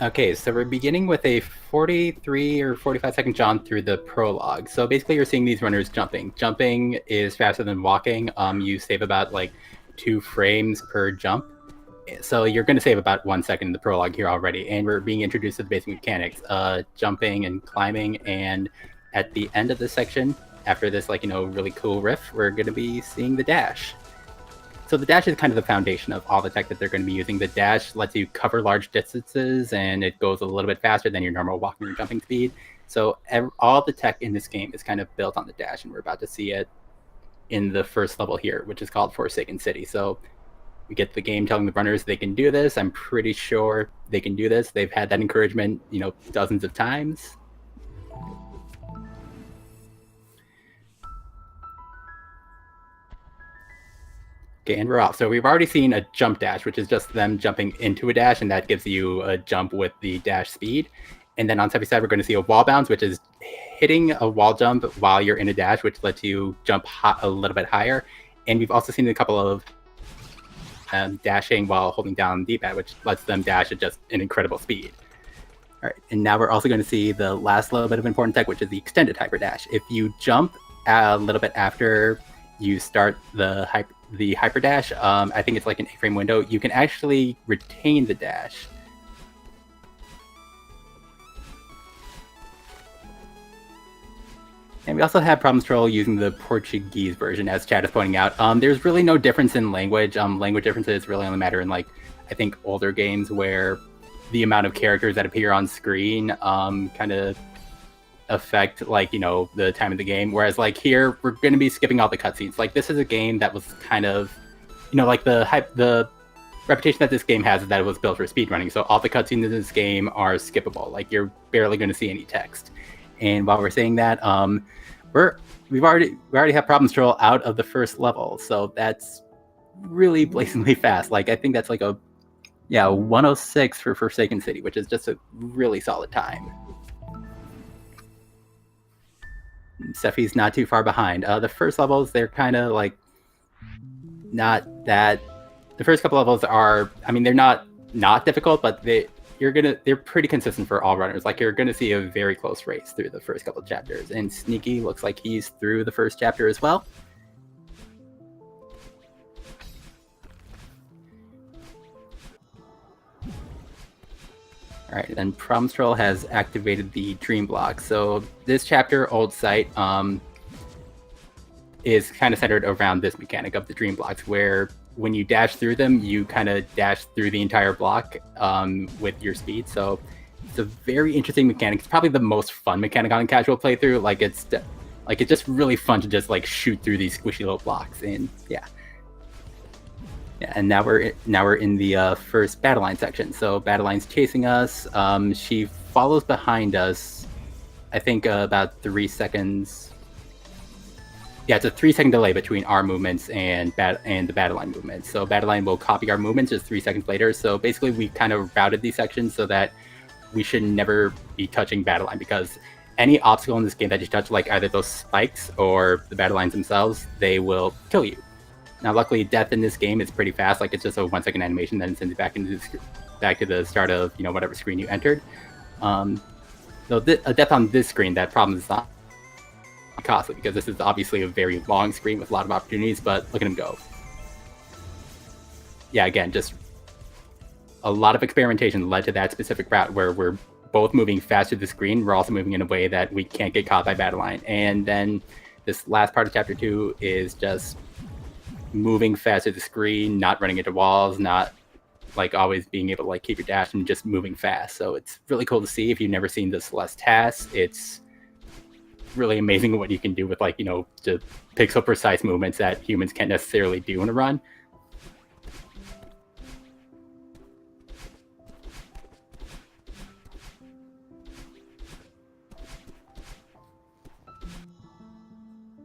Okay, so we're beginning with a 43 or 45-second jump through the prologue. So basically you're seeing these runners jumping. Jumping is faster than walking. You save about like 2 frames per jump. So you're going to save about 1 second in the prologue here already. And we're being introduced to the basic mechanics, jumping and climbing. And at the end of this section, after this really cool riff, we're going to be seeing the dash. So the dash is kind of the foundation of all the tech that they're going to be using. The dash lets you cover large distances, and it goes a little bit faster than your normal walking or jumping speed. So all the tech in this game is kind of built on the dash, and we're about to see it in the first level here, which is called Forsaken City. So we get the game telling the runners they can do this. I'm pretty sure they can do this. They've had that encouragement, dozens of times. Okay, and we're off. So we've already seen a jump dash, which is just them jumping into a dash, and that gives you a jump with the dash speed. And then on Sefi's side, we're going to see a wall bounce, which is hitting a wall jump while you're in a dash, which lets you jump a little bit higher. And we've also seen a couple of dashing while holding down the D-pad, which lets them dash at just an incredible speed. All right, and now we're also going to see the last little bit of important tech, which is the extended hyper dash. If you jump a little bit after you start the hyper dash, I think it's like an 8-frame window, you can actually retain the dash. And we also have problemstrol using the Portuguese version, as Chad is pointing out. There's really no difference in language. Language differences really only matter in I think older games where the amount of characters that appear on screen kind of affect the time of the game. Whereas here we're going to be skipping all the cutscenes. This is a game that was kind of the reputation that this game has is that it was built for speedrunning. So all the cutscenes in this game are skippable. You're barely going to see any text. And while we're saying that, we already have problemstrol out of the first level, so that's really blatantly fast. I think that's a 106 for Forsaken City, which is just a really solid time. Sefi's not too far behind. The first levels, they're kind of not that. The first couple levels are, they're not difficult, but they're pretty consistent for all runners. You're gonna see a very close race through the first couple of chapters. And Sneaky looks like he's through the first chapter as well. All right, and problemstrol has activated the dream block. So this chapter, Old Sight, is kind of centered around this mechanic of the dream blocks, where when you dash through them, you kind of dash through the entire block with your speed. So it's a very interesting mechanic. It's probably the most fun mechanic on a casual playthrough. It's just really fun to just shoot through these squishy little blocks. And yeah, and now we're in the first battle line section. So battle line's chasing us. She follows behind us. I think about 3 seconds. Yeah, it's a 3-second delay between our movements and the battle line movements. So battle line will copy our movements just 3 seconds later. So basically, we kind of routed these sections so that we should never be touching battle line, because any obstacle in this game that you touch, either those spikes or the battle lines themselves, they will kill you. Now, luckily, death in this game is pretty fast. It's just a 1-second animation, then it sends you back to the start of whatever screen you entered. So a death on this screen, that problem is not costly, because this is obviously a very long screen with a lot of opportunities, but look at him go. Yeah, again, just a lot of experimentation led to that specific route where we're both moving fast through the screen. We're also moving in a way that we can't get caught by battle line. And then this last part of chapter 2 is just moving fast through the screen, not running into walls, not always being able to keep your dash, and just moving fast. So it's really cool to see. If you've never seen the Celeste task, it's really amazing what you can do with the pixel precise movements that humans can't necessarily do in a run.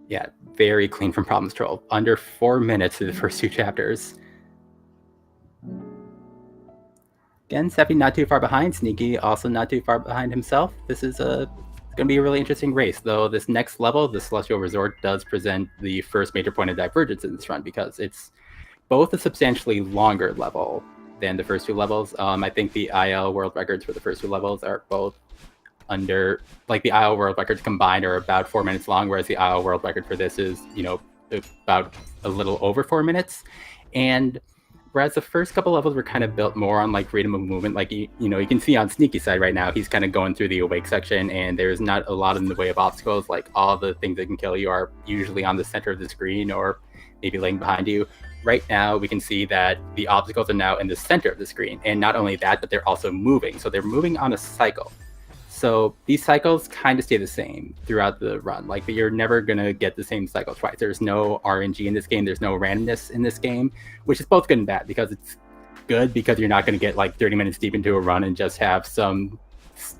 Yeah, very clean from problemstrol. Under 4 minutes through the first 2 chapters. Again, Sefi not too far behind. Sneaky also not too far behind himself. This is going to be a really interesting race, though this next level, the Celestial Resort, does present the first major point of divergence in this run, because it's both a substantially longer level than the first two levels. I think the IL world records for the first two levels are both under, like the IL world records combined are about 4 minutes long, whereas the IL world record for this is, about a little over 4 minutes. And whereas the first couple levels were kind of built more on like freedom of movement, like you can see on Sneaky side right now, he's kind of going through the awake section, and there's not a lot in the way of obstacles. Like all the things that can kill you are usually on the center of the screen or maybe laying behind you. Right now, we can see that the obstacles are now in the center of the screen, and not only that, but they're also moving. So they're moving on a cycle. So these cycles kind of stay the same throughout the run. Like you're never going to get the same cycle twice. There's no RNG in this game. There's no randomness in this game, which is both good and bad, because it's good because you're not going to get like 30 minutes deep into a run and just have some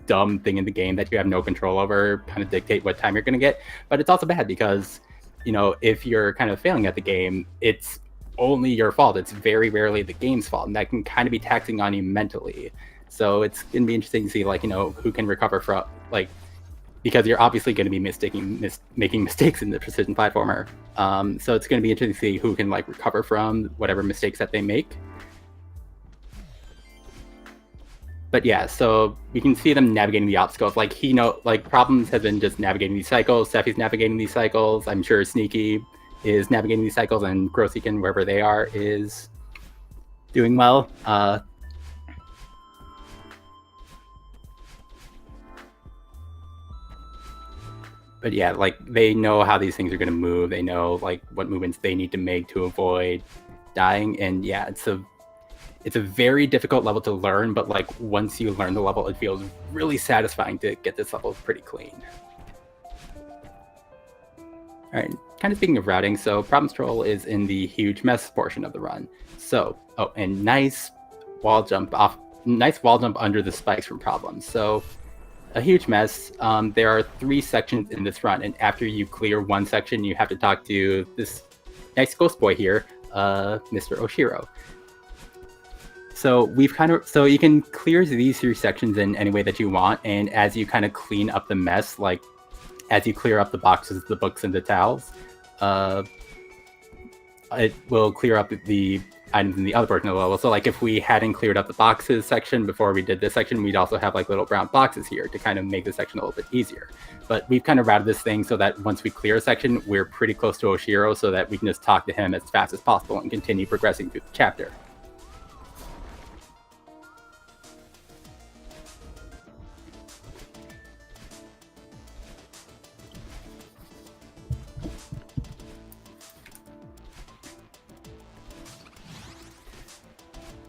dumb thing in the game that you have no control over kind of dictate what time you're going to get. But it's also bad because, if you're kind of failing at the game, it's only your fault. It's very rarely the game's fault, and that can kind of be taxing on you mentally. So it's going to be interesting to see, like, who can recover from, like, because you're obviously going to be making mistakes in the precision platformer. So it's going to be interesting to see who can, like, recover from whatever mistakes that they make. But yeah, so we can see them navigating the obstacles. Like, Problems has been just navigating these cycles. Sefi's navigating these cycles. I'm sure Sneaky is navigating these cycles, and GrosHiken, wherever they are, is doing well. But yeah, like, they know how these things are going to move. They know, like, what movements they need to make to avoid dying. And yeah, it's a very difficult level to learn, but like once you learn the level, it feels really satisfying to get this level pretty clean. All right, kind of speaking of routing, so problemstrol is in the huge mess portion of the run. So, and nice wall jump under the spikes from problems. So a huge mess. There are 3 sections in this run, and after you clear one section, you have to talk to this nice ghost boy here, Mr. Oshiro. So you can clear these 3 sections in any way that you want, and as you kind of clean up the mess, like as you clear up the boxes, the books, and the towels, it will clear up the items in the other portion of the level. So like if we hadn't cleared up the boxes section before we did this section, we'd also have like little brown boxes here to kind of make the section a little bit easier. But we've kind of routed this thing so that once we clear a section, we're pretty close to Oshiro, so that we can just talk to him as fast as possible and continue progressing through the chapter.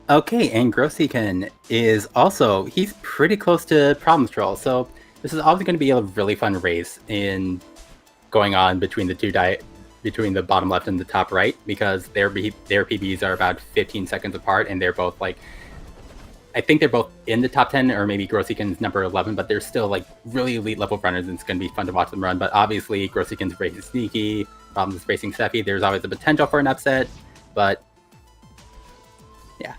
Okay, and GrosHiken is also, he's pretty close to problemstrol, so this is obviously going to be a really fun race in going on between between the bottom left and the top right, because their PBs are about 15 seconds apart, and they're both like, I think they're both in the top 10, or maybe GrosHiken's number 11, but they're still like really elite level runners, and it's going to be fun to watch them run. But obviously GrosHiken's racing Sneaky, Problems is racing Sefi. There's always the potential for an upset, but yeah.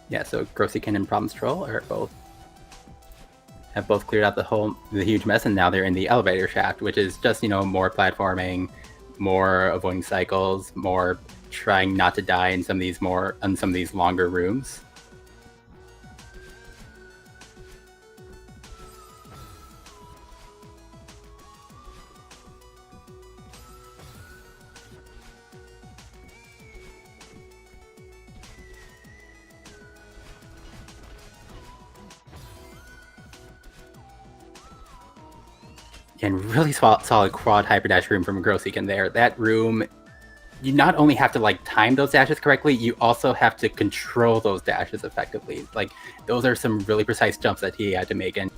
Yeah, so GrosHiken and problemstrol have both cleared out the huge mess, and now they're in the elevator shaft, which is just, more platforming, more avoiding cycles, more trying not to die in some of these longer rooms. And really solid quad hyperdash room from GrosHiken there. That room, you not only have to like time those dashes correctly, you also have to control those dashes effectively. Like, those are some really precise jumps that he had to make. And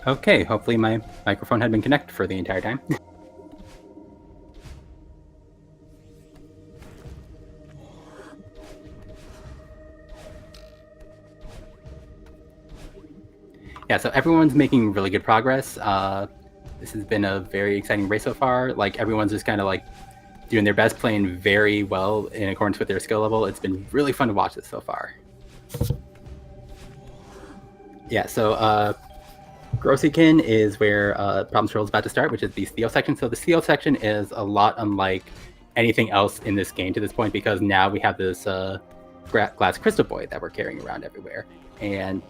Okay, hopefully my microphone had been connected for the entire time. Yeah, so everyone's making really good progress. This has been a very exciting race so far. Like, everyone's just kind of like doing their best, playing very well in accordance with their skill level. It's been really fun to watch this so far. Yeah, so GrosHiken is where problemstrol is about to start, which is the Theo section. So the Theo section is a lot unlike anything else in this game to this point, because now we have this glass crystal boy that we're carrying around everywhere. And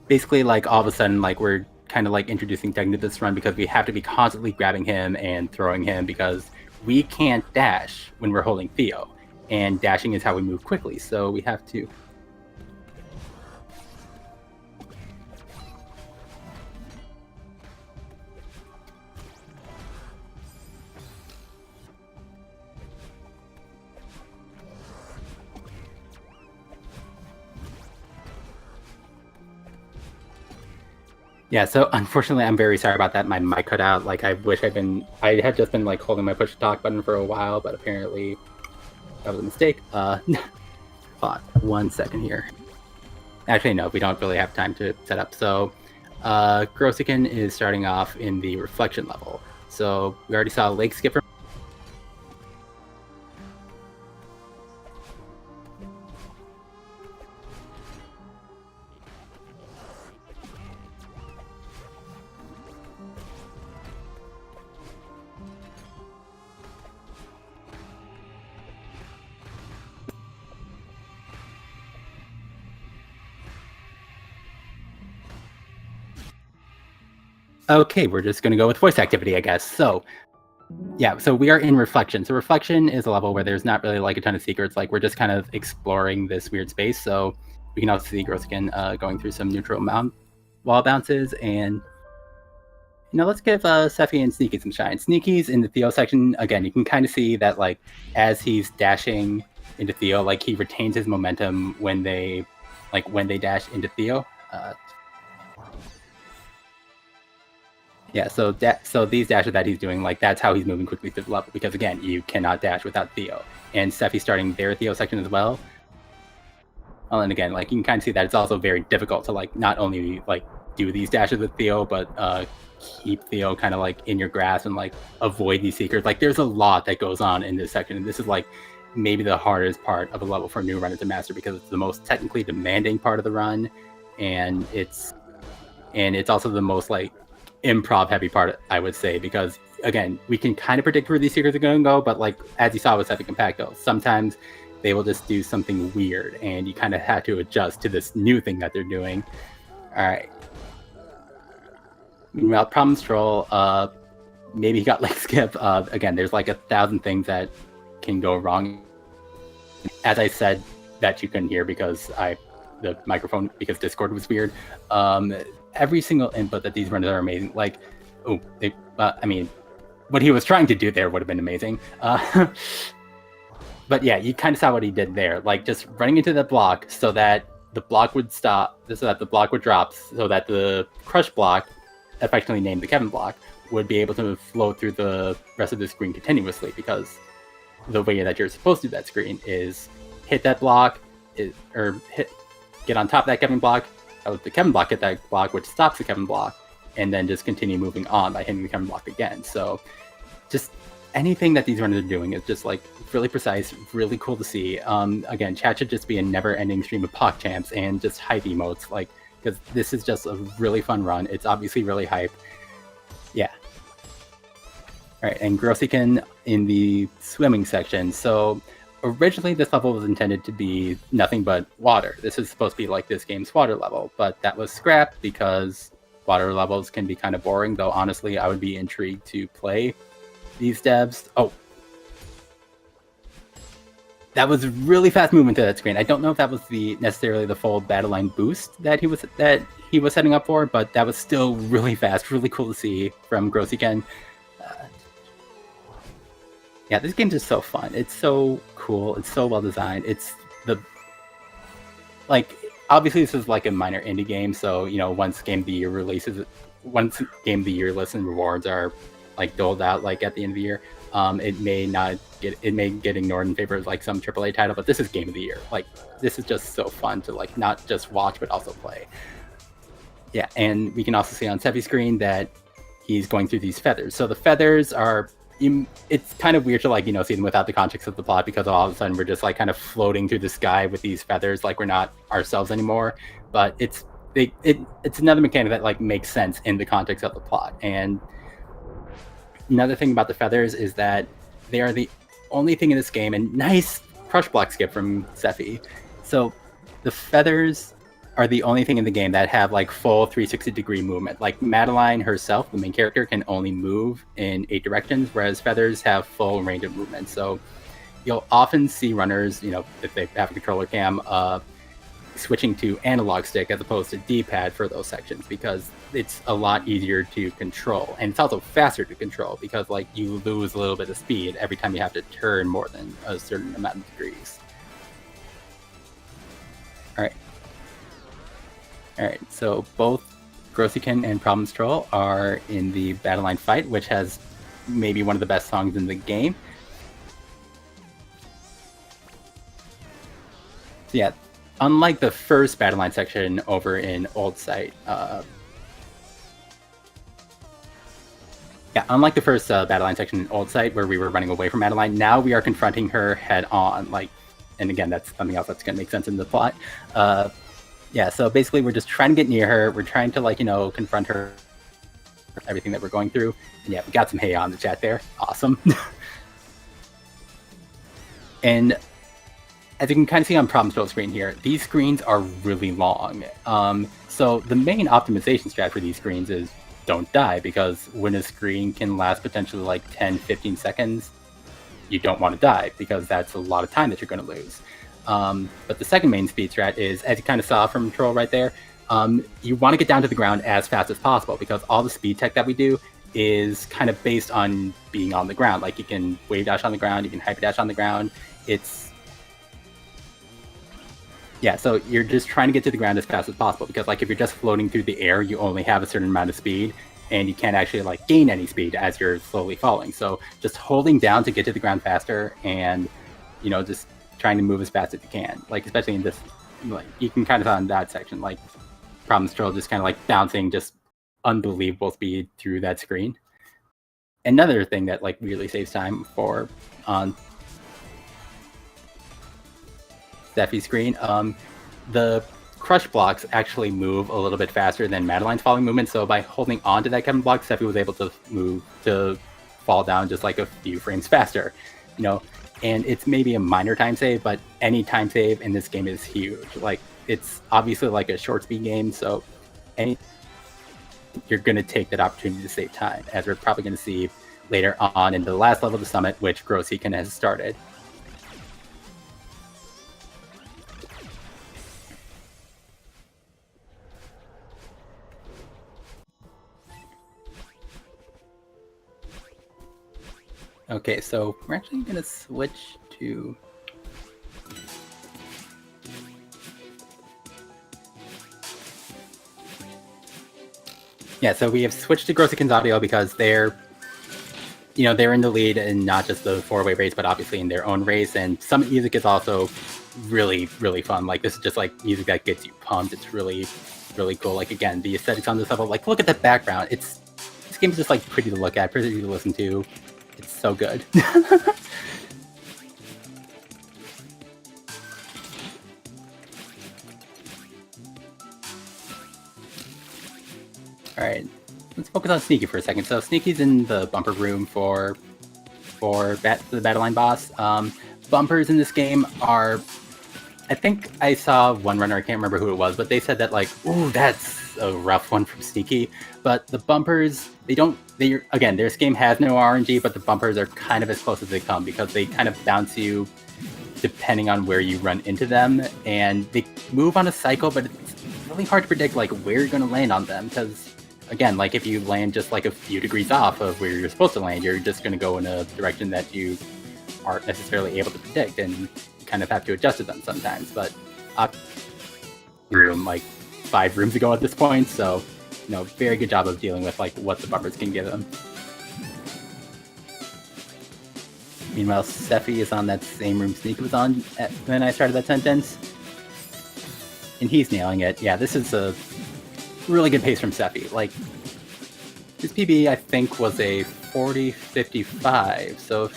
basically, like, all of a sudden, like, we're kind of like introducing tech into this run, because we have to be constantly grabbing him and throwing him, because we can't dash when we're holding Theo, and dashing is how we move quickly, so we have to. Yeah, so unfortunately, I'm very sorry about that. My mic cut out. Like, I wish I had just been like holding my push to talk button for a while, but apparently that was a mistake. Hold on 1 second here. Actually, no, we don't really have time to set up. So, GrosHiken is starting off in the reflection level. So we already saw Lake Skipper. Okay, we're just going to go with voice activity, I guess. So, yeah, so we are in Reflection. So Reflection is a level where there's not really like a ton of secrets. Like, we're just kind of exploring this weird space. So we can also see GrosHiken going through some neutral wall bounces. And, let's give Sefi and Sneaky some shine. Sneaky's in the Theo section. Again, you can kind of see that, like, as he's dashing into Theo, like, he retains his momentum when they dash into Theo. Yeah, so these dashes that he's doing, like, that's how he's moving quickly through the level, because again, you cannot dash without Theo. And Sefi starting their Theo section as well. Well, and again, like, you can kind of see that it's also very difficult to, like, not only like do these dashes with Theo, but keep Theo kind of like in your grasp and like avoid these secrets. Like, there's a lot that goes on in this section, and this is like maybe the hardest part of a level for a new runner to master, because it's the most technically demanding part of the run, and it's also the most like improv heavy part, I would say, because again, we can kind of predict where these secrets are going to go, but like, as you saw with SefiCompacto, sometimes they will just do something weird, and you kind of have to adjust to this new thing that they're doing. All right. Meanwhile, problemstrol, maybe he got like skip. Again, there's like 1,000 things that can go wrong. As I said, that you couldn't hear because the microphone, because Discord was weird. Every single input that these runners are amazing. Like, I mean, what he was trying to do there would have been amazing. But yeah, you kind of saw what he did there. Like, just running into the block so that the block would stop, so that the block would drop, so that the crush block, affectionately named the Kevin block, would be able to flow through the rest of the screen continuously, because the way that you're supposed to do that screen is hit that block, get on top of that Kevin block, the Kevin block hit that block, which stops the Kevin block, and then just continue moving on by hitting the Kevin block again. So just anything that these runners are doing is just like really precise, really cool to see. Again, chat should just be a never-ending stream of Poc champs and just hype emotes, like, because this is just a really fun run. It's obviously really hype. Yeah. All right, and GrosHiken in the swimming section. So originally, this level was intended to be nothing but water. This is supposed to be like this game's water level, but that was scrapped because water levels can be kind of boring, though honestly, I would be intrigued to play these devs. Oh, that was really fast movement to that screen. I don't know if that was necessarily the full battle line boost that he was setting up for, but that was still really fast, really cool to see from GrosHiken. Yeah, this game's just so fun. It's so cool. It's so well designed. It's like, obviously this is like a minor indie game, so once Game of the Year releases, once Game of the Year lists and rewards are like doled out like at the end of the year, it may get ignored in favor of like some AAA title. But this is Game of the Year. Like this is just so fun to like not just watch but also play. Yeah, and we can also see on Sefi's screen that he's going through these feathers. So the feathers are, it's kind of weird to like see them without the context of the plot, because all of a sudden we're just like kind of floating through the sky with these feathers, like we're not ourselves anymore. But it's another mechanic that like makes sense in the context of the plot. And another thing about the feathers is that they are the only thing in this game, and nice crush block skip from Sefi. So the feathers are the only thing in the game that have like full 360-degree movement. Like Madeline herself, the main character, can only move in 8 directions, whereas feathers have full range of movement. So you'll often see runners, if they have a controller cam, switching to analog stick as opposed to D-pad for those sections, because it's a lot easier to control, and it's also faster to control because like you lose a little bit of speed every time you have to turn more than a certain amount of degrees. All right, so both GrosHiken and problemstrol are in the Battle Line fight, which has maybe one of the best songs in the game. So yeah, unlike the first Battle Line section over in Old Site, unlike the first Battle Line section in Old Site where we were running away from Madeline, now we are confronting her head on. Like, and again, that's something else that's going to make sense in the plot. Yeah, so basically we're just trying to get near her. We're trying to, like, confront her, everything that we're going through. And yeah, we got some hey on the chat there. Awesome. And as you can kind of see on problemstrol screen here, these screens are really long. So the main optimization strat for these screens is don't die, because when a screen can last potentially like 10-15 seconds, you don't want to die, because that's a lot of time that you're going to lose. But the second main speed strat is, as you kind of saw from Troll right there, you want to get down to the ground as fast as possible, because all the speed tech that we do is kind of based on being on the ground. Like you can wave dash on the ground, you can hyper dash on the ground. Yeah, so you're just trying to get to the ground as fast as possible, because like if you're just floating through the air, you only have a certain amount of speed, and you can't actually like gain any speed as you're slowly falling. So just holding down to get to the ground faster, and just trying to move as fast as you can. Like especially in this, like you can kind of on that section, like problemstrol just kind of like bouncing just unbelievable speed through that screen. Another thing that like really saves time for on Sefi's screen, the crush blocks actually move a little bit faster than Madeline's falling movement. So by holding on to that Kevin block, Sefi was able to fall down just like a few frames faster. And it's maybe a minor time save, but any time save in this game is huge. Like it's obviously like a short speed game, so you're going to take that opportunity to save time, as we're probably going to see later on in the last level of the summit, which GrosHiken has started. Okay, so we're actually going to switch to... Yeah, so we have switched to GrosHiken's audio because they're in the lead in not just the 4-way race, but obviously in their own race. And some music is also really, really fun. Like this is just like music that gets you pumped. It's really, really cool. Like again, the aesthetics on this level, like look at that background. This game is just like pretty to look at, pretty to listen to. It's so good. Alright, let's focus on Sneaky for a second. So Sneaky's in the bumper room for the Battle Line boss. Bumpers in this game are... I think I saw one runner, I can't remember who it was, but they said that like, ooh, that's a rough one from Sneaky. But the bumpers, again, this game has no RNG, but the bumpers are kind of as close as they come, because they kind of bounce you depending on where you run into them, and they move on a cycle, but it's really hard to predict like where you're going to land on them, because again, like if you land just like a few degrees off of where you're supposed to land, you're just going to go in a direction that you aren't necessarily able to predict, and you kind of have to adjust to them sometimes. But room like 5 rooms ago at this point, so very good job of dealing with like what the buffers can give him. Meanwhile, Sefi is on that same room Sneak was on when I started that sentence, and he's nailing it. Yeah, this is a really good pace from Sefi. Like, his PB, I think, was a 40.55, so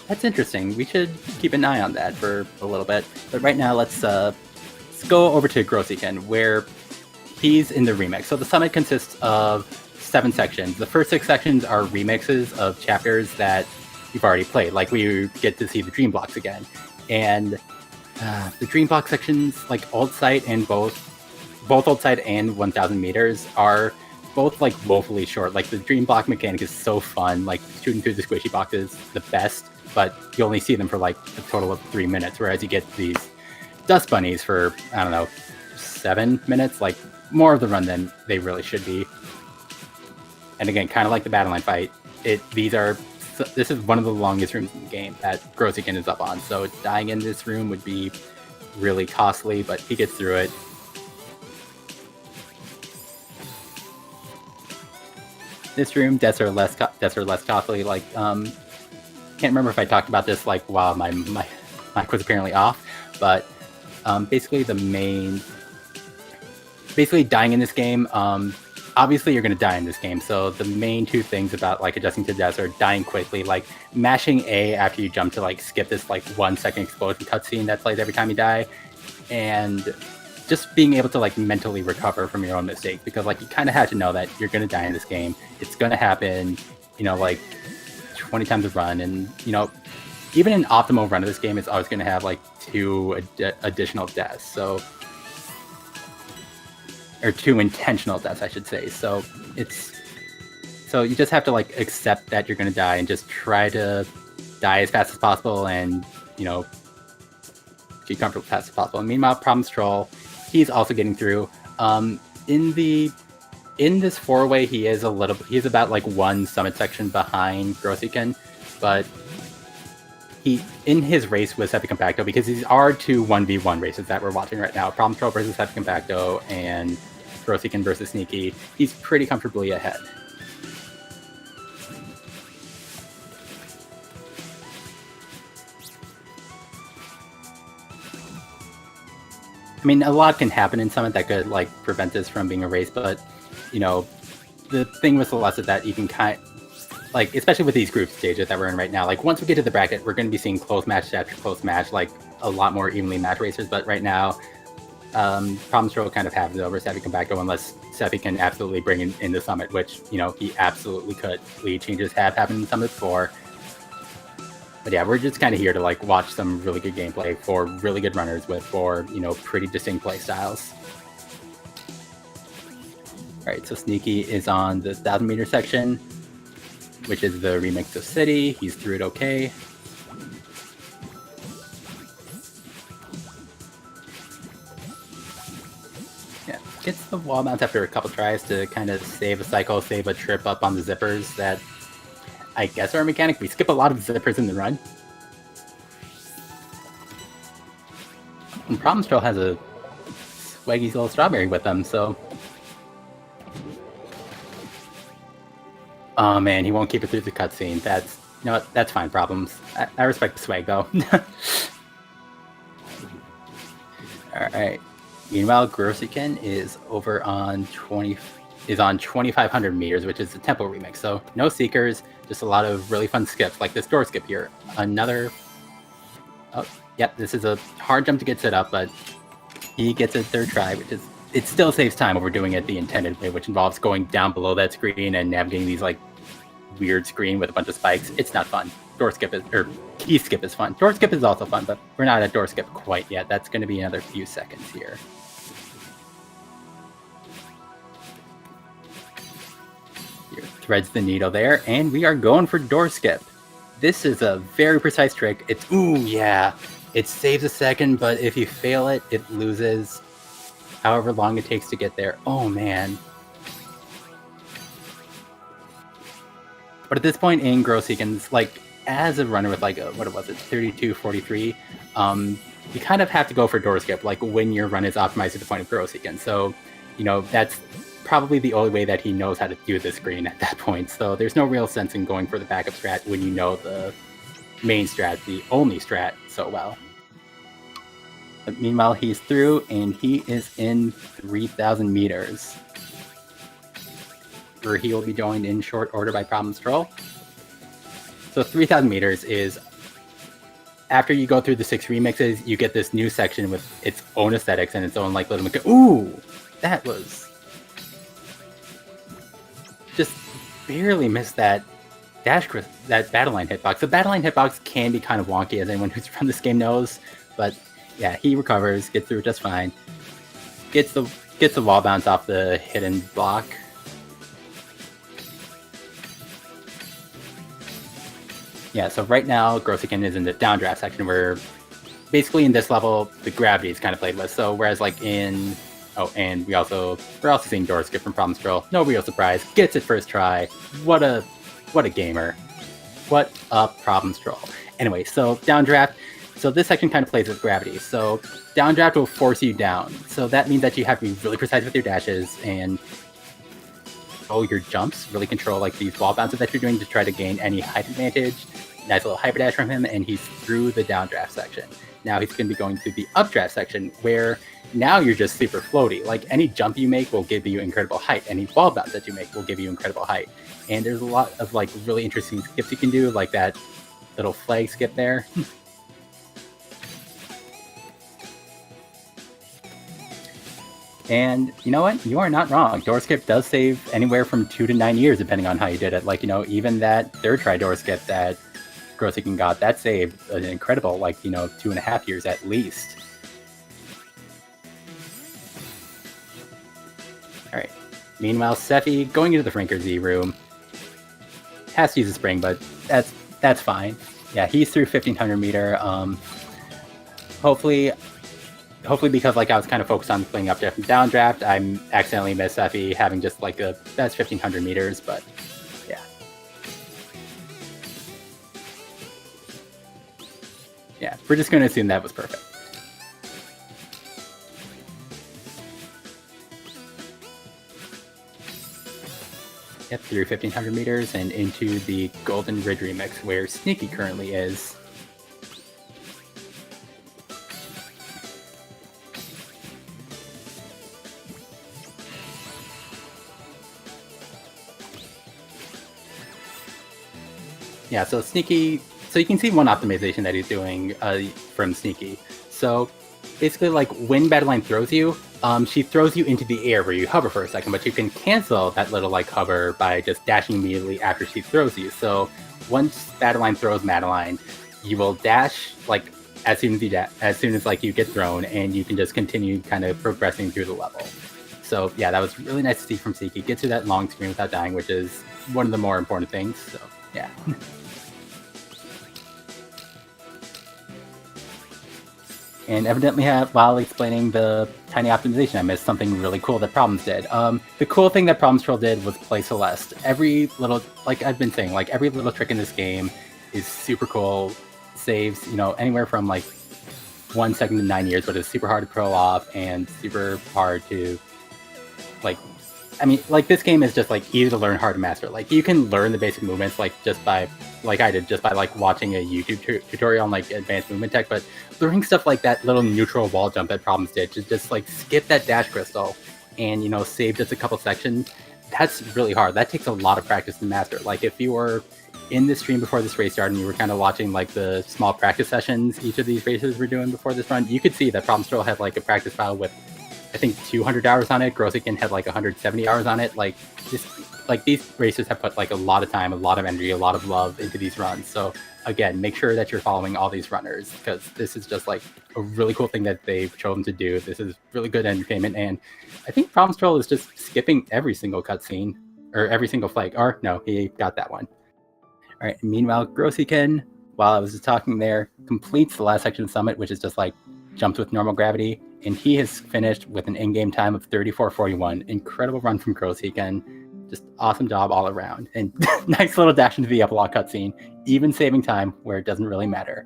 that's interesting. We should keep an eye on that for a little bit. But right now, let's go over to GrosHiken, where he's in the remix. So the summit consists of 7 sections. The first 6 sections are remixes of chapters that you've already played. Like, we get to see the Dream Blocks again. And the Dream Block sections, like Old Site and both Old Site and 1000 meters, are both like woefully short. Like, the Dream Block mechanic is so fun. Like, shooting through the squishy box is the best, but you only see them for like a total of 3 minutes, whereas you get these Dust Bunnies for, I don't know, 7 minutes. Like, more of the run than they really should be. And again, kind of like the Battle Line fight, this is one of the longest rooms in the game that GrosHiken is up on, so dying in this room would be really costly, but he gets through it. This room, deaths are less costly. Like, can't remember if I talked about this like while my mic was apparently off, but basically dying in this game, obviously you're going to die in this game, so the main 2 things about like adjusting to deaths are dying quickly, like mashing A after you jump to like skip this like 1-second explosion cutscene that plays every time you die, and just being able to like mentally recover from your own mistakes, because like you kind of have to know that you're going to die in this game. It's going to happen, like 20 times a run, and even an optimal run of this game is always going to have like 2 additional deaths, or 2 intentional deaths, I should say. So you just have to like accept that you're going to die and just try to die as fast as possible, and get comfortable as fast as possible. And meanwhile, problemstrol, he's also getting through. In this 4-way, he's about like 1 summit section behind GrosHiken, but in his race with SefiCompacto, because these are 2 1v1 races that we're watching right now, problemstrol versus SefiCompacto and GrosHiken versus Sneaky, he's pretty comfortably ahead. I mean, a lot can happen in Summit that could like prevent this from being a race, but the thing with Celeste is that you can like, especially with these group stages that we're in right now, like once we get to the bracket, we're going to be seeing close match after close match, like a lot more evenly matched racers. But right now, problemstrol kind of has it over SefiCompacto, unless Sefi can absolutely bring in the Summit, which he absolutely could. Lead changes have happened in Summit before. But yeah, we're just kind of here to like watch some really good gameplay for really good runners with pretty distinct play styles. All right, so Sneaky is on the 1000 meter section, which is the remix of City. He's through it okay. Yeah, gets the wall bounce after a couple tries to kind of save a cycle, save a trip up on the zippers that I guess are a mechanic. We skip a lot of zippers in the run. And problemstrol has a swaggy little strawberry with them, so... Oh man, he won't keep it through the cutscene. That's fine, Problems. I respect the swag though. Alright. Meanwhile, GrosHiken is on 2500 meters, which is the tempo remix. So no seekers, just a lot of really fun skips, like this door skip here. Yep, this is a hard jump to get set up, but he gets it 3rd try, it still saves time over doing it the intended way, which involves going down below that screen and navigating these like weird screen with a bunch of spikes. It's not fun. Key skip is fun. Door skip is also fun, but we're not at door skip quite yet. That's going to be another few seconds here. Here, threads the needle there, and we are going for door skip. This is a very precise trick. It saves a second, but if you fail it, it loses however long it takes to get there. Oh man. But at this point in GrosHiken's, like, as a runner with like a, 32, 43, you kind of have to go for door skip, like when your run is optimized to the point of GrosHiken. So, that's probably the only way that he knows how to do this screen at that point. So there's no real sense in going for the backup strat when you know the main strat, the only strat, so well. But meanwhile, he's through, and he is in 3,000 meters, where he will be joined in short order by problemstrol. So 3,000 meters is, after you go through the 6 remixes, you get this new section with its own aesthetics and its own like little ooh, that was just barely missed that that battle line hitbox. The battle line hitbox can be kind of wonky, as anyone who's run this game knows, but yeah, he recovers, gets through just fine, gets the wall bounce off the hidden block. Yeah, so right now, GrosHiken is in the downdraft section, where basically in this level, the gravity is kind of played with. So whereas like in... Oh, and we're also seeing door skip from problemstrol. No real surprise. Gets it first try. What a gamer. What a problemstrol. Anyway, so downdraft. So this section kind of plays with gravity. So downdraft will force you down. So that means that you have to be really precise with your dashes and your jumps, really control like these wall bounces that you're doing to try to gain any height advantage. Nice little hyper dash from him, and he's through the downdraft section. Now he's going to be going to the updraft section, where now you're just super floaty. Like any jump you make will give you incredible height. Any wall bounce that you make will give you incredible height. And there's a lot of like really interesting skips you can do, like that little flag skip there. And you know what? You are not wrong. Door skip does save anywhere from 2 to 9 years, depending on how you did it. Like, even that third try door skip that GrosHiken got, that saved an incredible, 2.5 years at least. Alright. Meanwhile, Sefi going into the Franker Z room. Has to use a spring, but that's fine. Yeah, he's through 1,500 meter. Hopefully because I was kind of focused on playing updraft and downdraft, I accidentally missed Sefi having just the best 1,500 meters, but yeah. Yeah, we're just going to assume that was perfect. Yep, through 1,500 meters and into the Golden Ridge remix, where Sneaky currently is. Yeah, so Sneaky, so you can see one optimization that he's doing from Sneaky. So basically, when Battleline throws you, she throws you into the air where you hover for a second, but you can cancel that little hover by just dashing immediately after she throws you. So once Battleline throws Madeline, you will dash as soon as you get thrown, and you can just continue kind of progressing through the level. So yeah, that was really nice to see from Sneaky. Get through that long screen without dying, which is one of the more important things. So yeah. And evidently, while explaining the tiny optimization, I missed something really cool that Problems did. The cool thing that problemstrol did was play Celeste. Every little, I've been saying, every little trick in this game is super cool. Saves, anywhere from 1 second to 9 years, but it's super hard to pull off and super hard to, this game is just easy to learn, hard to master. You can learn the basic movements just by I did, just by watching a YouTube tutorial on advanced movement tech, but learning stuff like that little neutral wall jump that Problems did, just skip that dash crystal and save just a couple sections, that's really hard. That takes a lot of practice to master. If you were in the stream before this race started and you were kind of watching the small practice sessions each of these races were doing before this run, you could see that problemstrol had a practice file with I think 200 hours on it. GrosHiken had 170 hours on it. These racers have put a lot of time, a lot of energy, a lot of love into these runs. So again, make sure that you're following all these runners, because this is just a really cool thing that they've chosen to do. This is really good entertainment, and I think problemstrol is just skipping every single cutscene or every single flag. Or no, he got that one. All right. Meanwhile, GrosHiken, while I was just talking there, completes the last section of Summit, which is just jumps with normal gravity, and he has finished with an in-game time of 34:41. Incredible run from GrosHiken. Just awesome job all around. And nice little dash into the epilogue cutscene, even saving time where it doesn't really matter.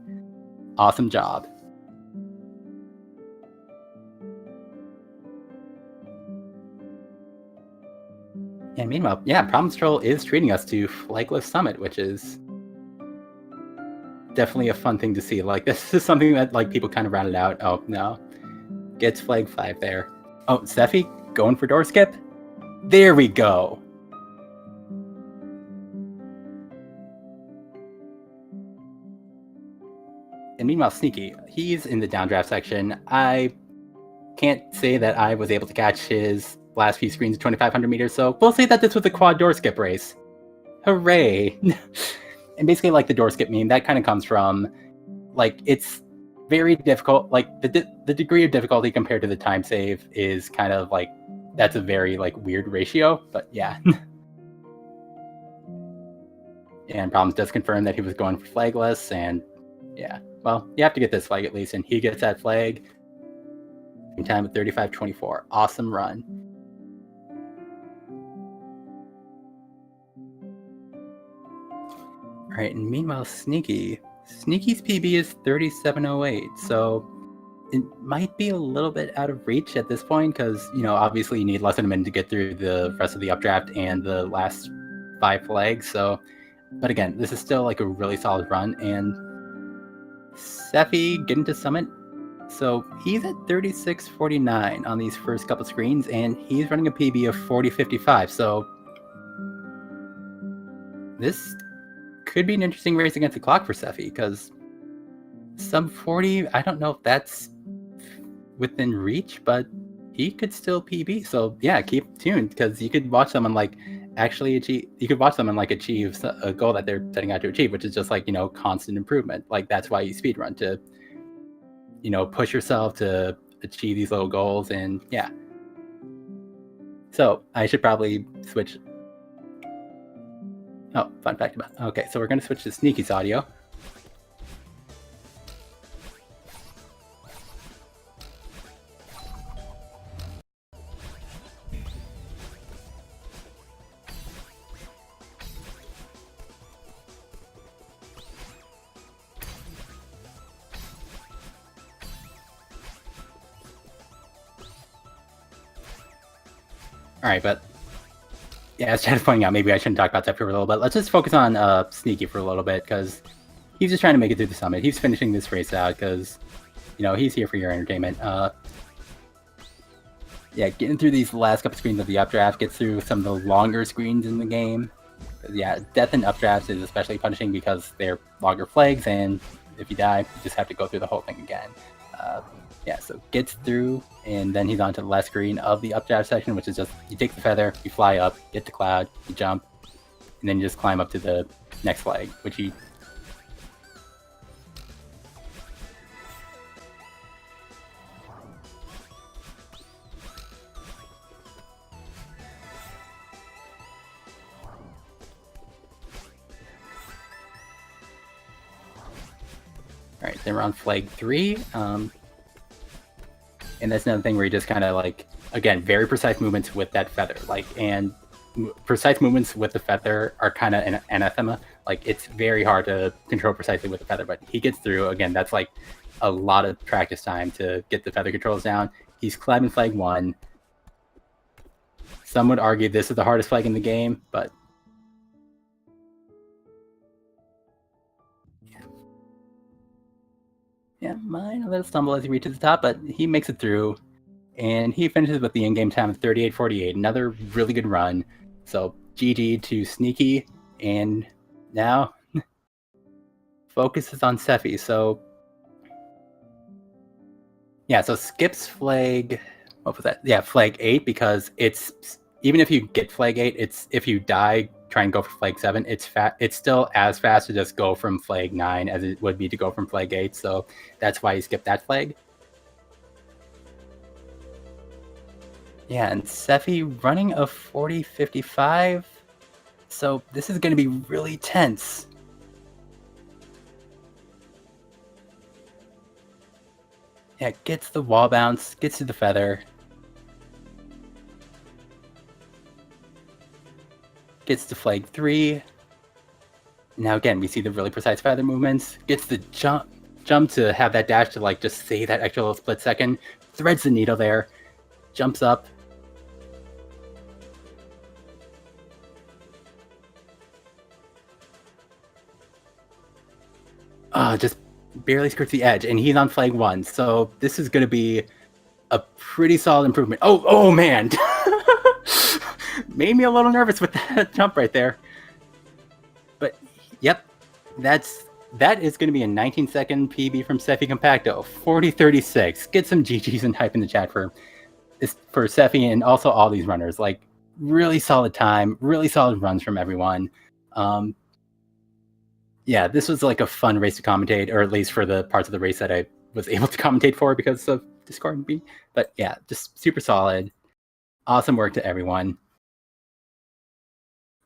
Awesome job. And meanwhile, yeah, problemstrol is treating us to Flagless Summit, which is definitely a fun thing to see. Like, this is something that, like, people kind of rounded out. Oh, no. Gets flag 5 there. Oh, Sefi going for door skip? There we go. And meanwhile, Sneaky, he's in the downdraft section. I can't say that I was able to catch his last few screens at 2,500 meters, so we'll say that this was a quad door skip race. Hooray! And basically, like the door skip meme, that kind of comes from, like, it's very difficult. Like, the degree of difficulty compared to the time save is kind of like, that's a very, like, weird ratio, but yeah. And Problems does confirm that he was going for flagless, and yeah. Well, you have to get this flag at least, and he gets that flag. In time at 35:24. Awesome run. All right, and meanwhile, Sneaky's PB is 37:08, so it might be a little bit out of reach at this point because, you know, obviously you need less than a minute to get through the rest of the updraft and the last 5 flags. So, but again, this is still like a really solid run, and Sefi getting to Summit. So he's at 36:49 on these first couple screens, and he's running a PB of 40:55. So this could be an interesting race against the clock for Sefi, because sub 40, I don't know if that's within reach, but he could still PB. So yeah, keep tuned, because you could watch someone like actually achieve. You could watch someone like achieve a goal that they're setting out to achieve, which is just like, you know, constant improvement. Like, that's why you speedrun, to, you know, push yourself to achieve these little goals. And yeah. So I should probably switch. Oh, fun fact about. Okay, so we're going to switch to Sneaky's audio. All right, but yeah, as Chad is pointing out, maybe I shouldn't talk about that for a little bit. Let's just focus on Sneaky for a little bit, because he's just trying to make it through the summit. He's finishing this race out because, you know, he's here for your entertainment. Yeah, getting through these last couple screens of the updraft, gets through some of the longer screens in the game. Yeah, death in updrafts is especially punishing because they're longer flags, and if you die, you just have to go through the whole thing again. Yeah, so gets through, and then he's on to the last screen of the updraft section, which is just, you take the feather, you fly up, get the cloud, you jump, and then you just climb up to the next flag, which you... Alright, then we're on flag 3. And that's another thing where you just kind of, like, again, very precise movements with that feather. Like, and precise movements with the feather are kind of an anathema. Like, it's very hard to control precisely with the feather, but he gets through. Again, that's like a lot of practice time to get the feather controls down. He's climbing flag 1. Some would argue this is the hardest flag in the game, but yeah, mine a little stumble as he reaches the top, but he makes it through, and he finishes with the in-game time of 38:48. Another really good run. So GG to Sneaky, and now focus is on Sefi. So yeah, so skips flag. What was that? Yeah, flag 8, because it's, even if you get flag 8, it's, if you die, try and go for flag 7, it's still as fast to just go from flag 9 as it would be to go from flag 8, so that's why you skip that flag. Yeah, and Sefi running a 40:55, so this is going to be really tense. Yeah, gets the wall bounce, gets to the feather, gets to flag 3. Now again, we see the really precise feather movements. Gets the jump to have that dash to, like, just save that extra little split second. Threads the needle there. Jumps up. just barely skirts the edge, and he's on flag 1. So this is going to be a pretty solid improvement. Oh man. Made me a little nervous with that jump right there. But yep, that is going to be a 19-second PB from SefiCompacto, 40:36. Get some GGs and hype in the chat for Sefi and also all these runners. Like, really solid time, really solid runs from everyone. Yeah, this was like a fun race to commentate, or at least for the parts of the race that I was able to commentate for because of Discord and B. But yeah, just super solid. Awesome work to everyone.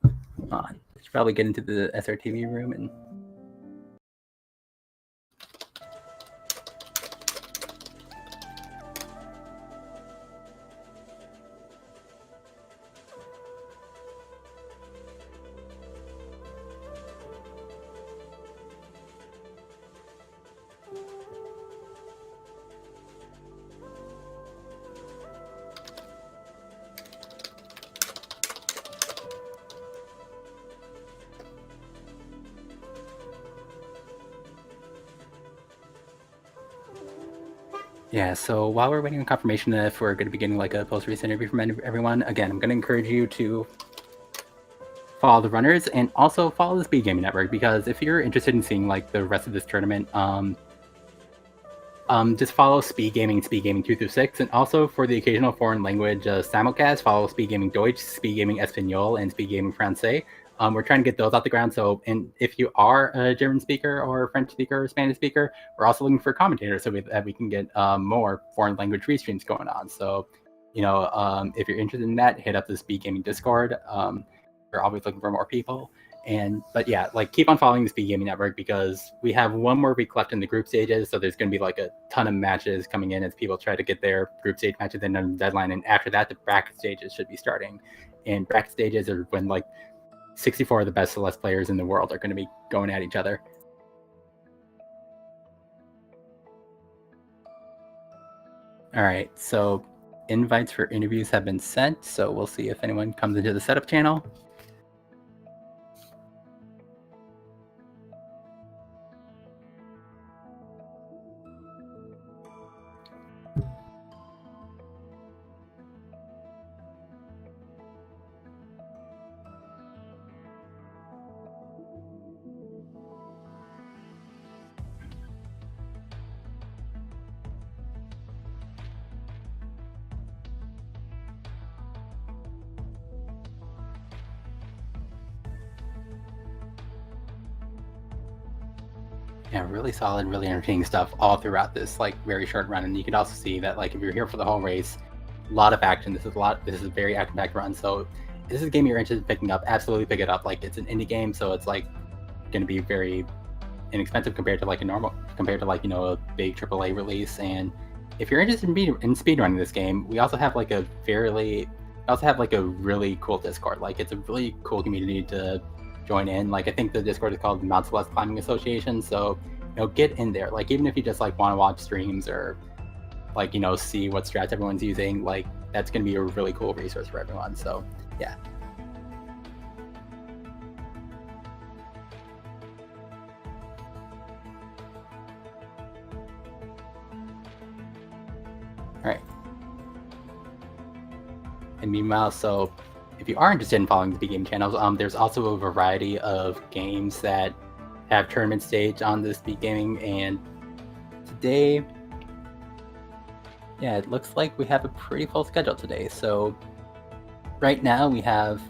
Come on. Should probably get into the SRTV room and... Yeah, so while we're waiting on confirmation if we're going to be getting like a post-race interview from everyone, again, I'm going to encourage you to follow the runners and also follow the Speed Gaming Network, because if you're interested in seeing like the rest of this tournament, just follow Speed Gaming 2 through 6, and also for the occasional foreign language simulcast, follow Speed Gaming Deutsch, Speed Gaming Espanol, and Speed Gaming Francais. We're trying to get those off the ground. So, and if you are a German speaker or French speaker or Spanish speaker, we're also looking for commentators so that we can get more foreign language restreams going on. So, you know, if you're interested in that, hit up the Speed Gaming Discord. We're always looking for more people. But yeah, like, keep on following the Speed Gaming Network, because we have one more week left in the group stages. So there's going to be like a ton of matches coming in as people try to get their group stage matches in on the deadline. And after that, the bracket stages should be starting. And bracket stages are when like 64 of the best Celeste players in the world are going to be going at each other. All right, so invites for interviews have been sent, so we'll see if anyone comes into the setup channel. Yeah, really solid, really entertaining stuff all throughout this like very short run. And you can also see that like if you're here for the whole race, a lot of action. This is a very action-packed run. So if this is a game you're interested in picking up, absolutely pick it up. Like, it's an indie game, so it's like going to be very inexpensive compared to like you know, a big AAA release. And if you're interested in speedrunning this game, we also have like a really cool Discord. Like, it's a really cool community to join in. Like, I think the Discord is called Mount Celeste Climbing Association. So, you know, get in there. Like, even if you just like want to watch streams or like, you know, see what strats everyone's using, like, that's going to be a really cool resource for everyone. So yeah. All right. And meanwhile, so if you are interested in following the big game channels, there's also a variety of games that have tournament stage on this Speed Gaming. And today, yeah, it looks like we have a pretty full schedule today. So right now over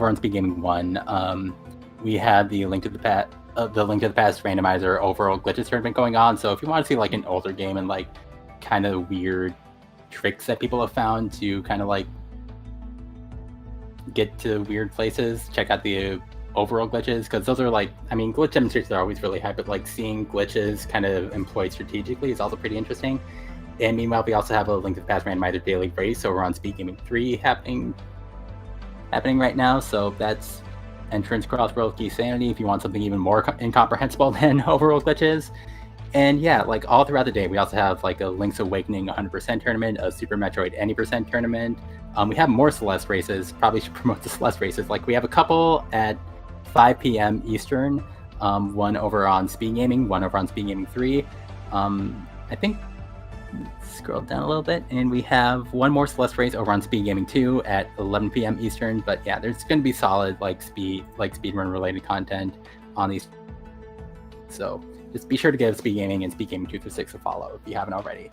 on Speed Gaming 1, we have the Link to the Past randomizer overall glitches tournament going on. So if you want to see like an older game and like kind of weird tricks that people have found to kind of like get to weird places, check out the overall glitches, because those are like, I mean, glitch demonstrations are always really hype, but like seeing glitches kind of employed strategically is also pretty interesting. And meanwhile, we also have a Link to the Past randomizer daily race over on Speed Gaming 3 happening right now. So that's Entrance Crossroads Key Sanity if you want something even more incomprehensible than overall glitches. And yeah, like all throughout the day, we also have like a Link's Awakening 100% tournament, a Super Metroid Any% tournament. We have more Celeste races. Probably should promote the Celeste races. Like, we have a couple at 5 p.m. Eastern. one over on Speed Gaming, one over on Speed Gaming 3. I think, scroll down a little bit, and we have one more Celeste race over on Speed Gaming 2 at 11 p.m. Eastern. But yeah, there's going to be solid speedrun related content on these. So just be sure to give Speed Gaming and Speed Gaming 2 through 6 a follow if you haven't already.